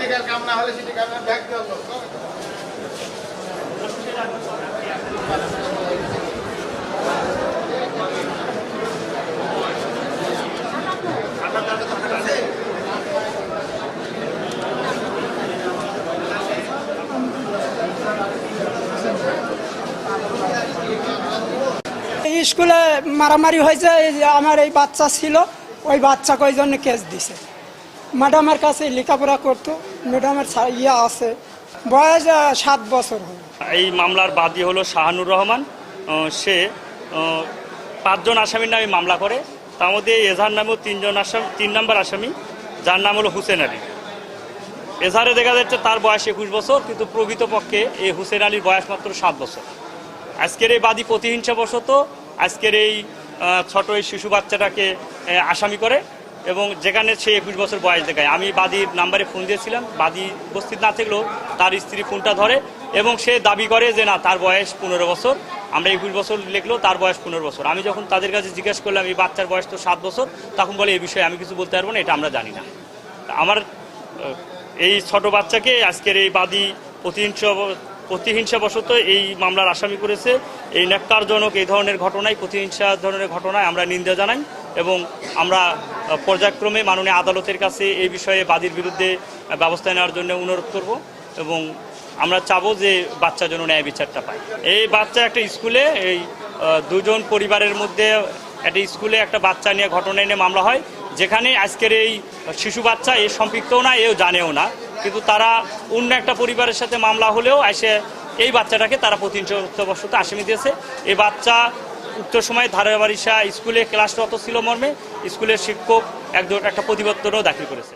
সিটিকার কাম না হলে সিটি কামের ব্যাগ দেওয়া স্কুলে মারামারি হয়েছে, আমার এই বাচ্চা ছিল, ওই বাচ্চাকে ওই জন্য কেস দিছে। ম্যাডামের কাছে লেখাপড়া করতো, ম্যাডামের ইয়ে আছে, বয়স 7 বছর হলো। এই মামলার বাদী হলো শাহানুর রহমান। সে 5 জন আসামির নামে মামলা করে। তার মধ্যে এজাহার নামেও 3 নম্বর আসামি, যার নাম হলো হুসেন আলী। এজাহারে দেখা যাচ্ছে তার বয়স 21 বছর, কিন্তু প্রকৃতপক্ষে এই হুসেন আলীর বয়স মাত্র 7 বছর। আজকের এই বাদী প্রতিহিংসাবশত আজকের এই ছোট এই শিশু বাচ্চাটাকে আসামি করে, এবং যেখানে সে 21 বছর বয়স দেখায়। আমি বাদীর নাম্বারে ফোন দিয়েছিলাম, বাদী উপস্থিত না থাকলেও তার স্ত্রী ফোনটা ধরে এবং সে দাবি করে যে না, তার বয়স 15 বছর। আমরা 21 বছর লিখলেও তার বয়স 15 বছর। আমি যখন তাদের কাছে জিজ্ঞেস করলাম এই বাচ্চার বয়স তো 7 বছর, তখন বলে এই বিষয়ে আমি কিছু বলতে পারবো না, এটা আমরা জানি না। আমার এই ছোট বাচ্চাকে আজকের এই বাদী প্রতিহিংসাবশত এই মামলার আসামি করেছে। এই ন্যাক্কারজনক এই ধরনের ঘটনায়, প্রতিহিংসা ধরনের ঘটনায় আমরা নিন্দা জানাই এবং আমরা পর্যায়ক্রমে মাননীয় আদালতের কাছে এই বিষয়ে বাদীর বিরুদ্ধে ব্যবস্থা নেওয়ার জন্য অনুরোধ করব এবং আমরা চাবো যে বাচ্চা যেন ন্যায় বিচারটা পায়। এই বাচ্চা একটা স্কুলে, এই 2 জন পরিবারের মধ্যে একটা স্কুলে একটা বাচ্চা নিয়ে ঘটনা নিয়ে মামলা হয়, যেখানে আজকের এই শিশু বাচ্চা এ সম্পৃক্তও না, এও জানেও না, কিন্তু তারা অন্য একটা পরিবারের সাথে মামলা হলেও এসে এই বাচ্চাটাকে তারা প্রতিহিংসাবশত আসামি দিয়েছে। এই বাচ্চা উক্ত সময় ধারাবাড়িশা স্কুলে ক্লাসরত ছিল মর্মে স্কুলের শিক্ষক একটা প্রতিবেদনও দাখিল করেছে।